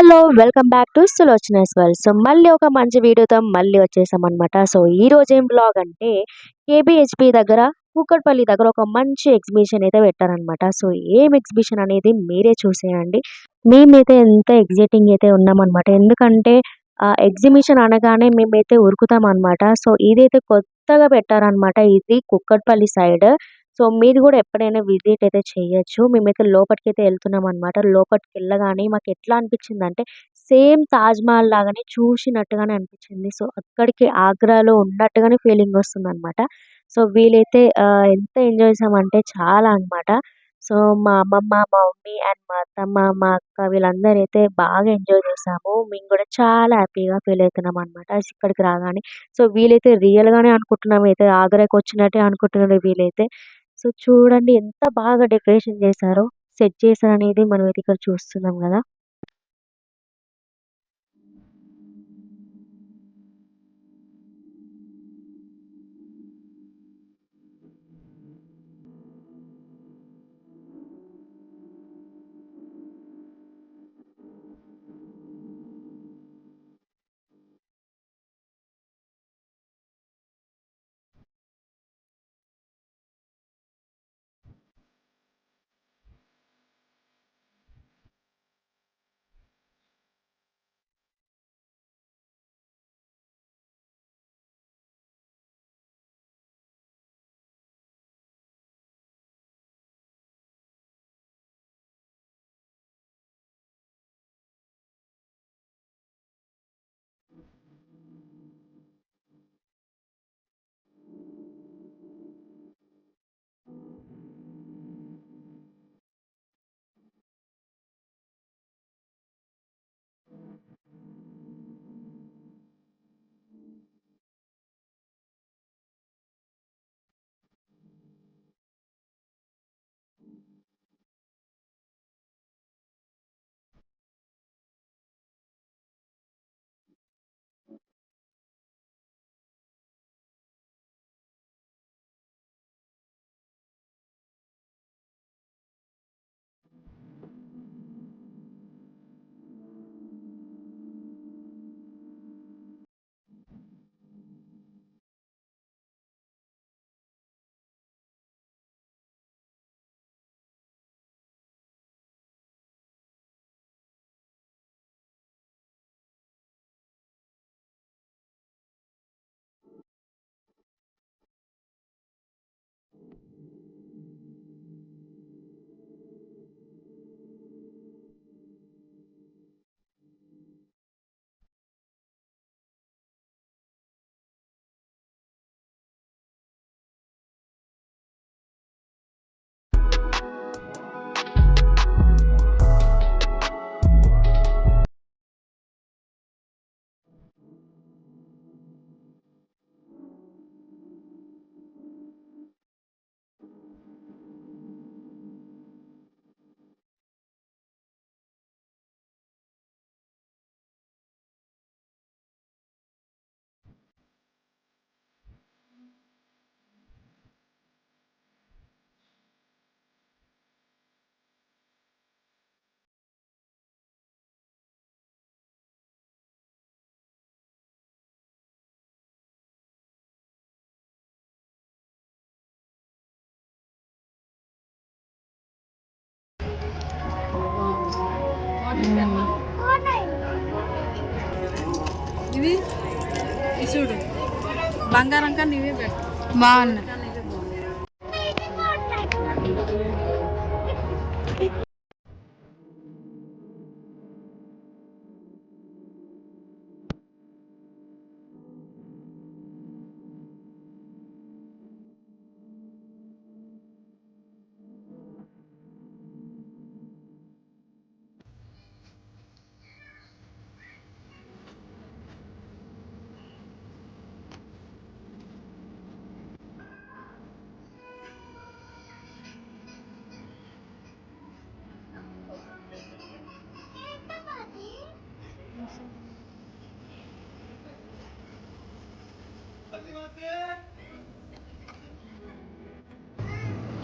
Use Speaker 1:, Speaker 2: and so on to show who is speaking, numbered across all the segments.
Speaker 1: Hello! Welcome back to Sulochana's world. So, మళ్ళీ ఒక మంచి వీడియోతో మళ్ళీ వచ్చేసామనమాట. సో, ఈరోజు ఏం వ్లాగ్ అంటే కేబీహెచ్‌పీ దగ్గర కూకట్పల్లి దగ్గర ఒక మంచి ఎగ్జిబిషన్ అయితే పెట్టారనమాట. సో, ఏం ఎగ్జిబిషన్ అనేది మీరే చూసేయండి. మేమైతే ఎంత ఎక్సైటింగ్ అయితే ఉన్నామనమాట. ఎందుకంటే ఎగ్జిబిషన్ అనగానే మేమైతే ఉరుకుతామనమాట. సో, ఇదైతే కొత్తగా పెట్టారనమాట. ఇది కూకట్పల్లి సైడ్. సో, మీరు గూడా ఎప్పుడైనా విజిట్ అయితే చేయొచ్చు. మేమైతే లోపటికైతే ఎళ్తున్నామనమాట. లోపటికెళ్ళగానే మాకెట్లా అనిపిచ్చిందంటే, సేమ్ తాజ్‌మహల్ లాగానే చూషినట్టుగానే అనిపిచ్చింది. సో, అక్కడికి ఆగ్రాలో ఉన్నట్టుగానే ఫీలింగొస్తుందనమాట. సో, వీలైతే ఎంత ఎంజాయ్ చేసామంటే చాలా అనమాట. సో, మా అమ్మమ్మ, మా మమ్మీ అండ్ మా అత్తమ్మ, మా అక్క వీళ్ళందరైతే బాగా ఎంజాయ్ చేసాము. మేము గూడా చాలా హ్యాపీగా ఫీలయితున్నామనమాట ఇక్కడికి రాగానే. సో, వీలైతే రియల్‌గానే అనుకుంటున్నాం అయితే ఆగ్రాకొచ్చినట్టే అనుకుంటున్నారు వీలైతే. సో, చూడండి ఎంత బాగా డెకరేషన్ చేశారో. సెట్ చేశారనేది మనమైతే ఇక్కడ చూస్తున్నాం గదా!
Speaker 2: ఇవి చూడు బంగారం కన్నా ఇవే పెట్టు
Speaker 3: బాగున్నాయి.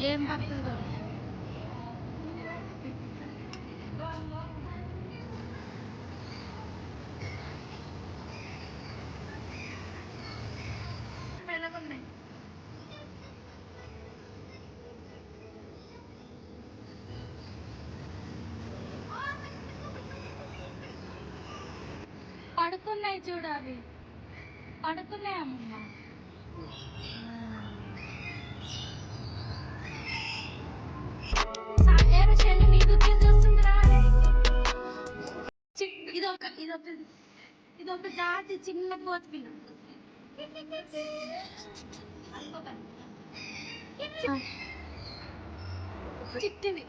Speaker 3: ఏం పడుతుందో పడుతున్నాయి. పడుతున్నాయి చూడాలి. పడుతున్నాయి అమ్మమ్మ. సాయేరు చెల్లి నీకు చూస్తుందిరా. ఇదొక జాతి చిన్న కోతి పిల్ల. చిట్టిది.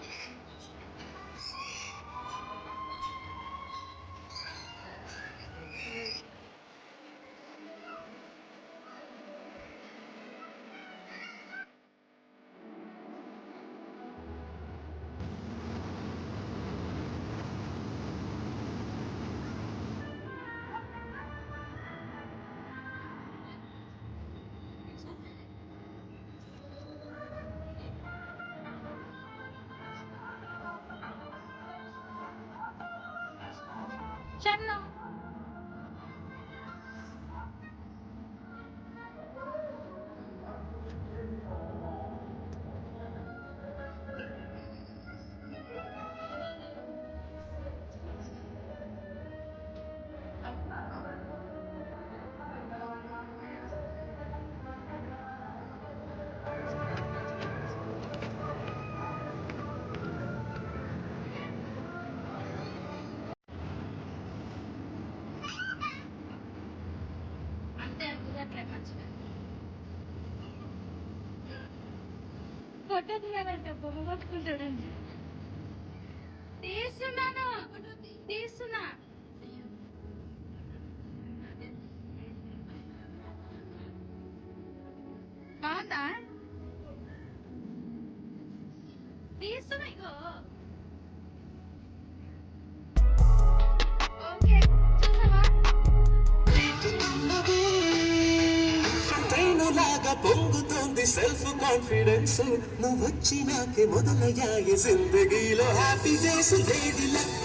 Speaker 3: చెన్ను అంతే అట్లా మంచిగా ఫోటో తీయాలంటే బొమ్మ పట్టుకుంటాడండి. తీస్తున్నాను, తీస్తున్నా. బాగుందా? తీస్తున్నా ఇగో. ఓకే చూసావా?
Speaker 4: ట్రైనులాగా పొంగుతోంది సెల్ఫ్ కాన్ఫిడెన్స్ నువ్వొచ్చినాకే మొదలయ్యాయి జిందగీలో హ్యాపీ డేస్ లేడీ లక్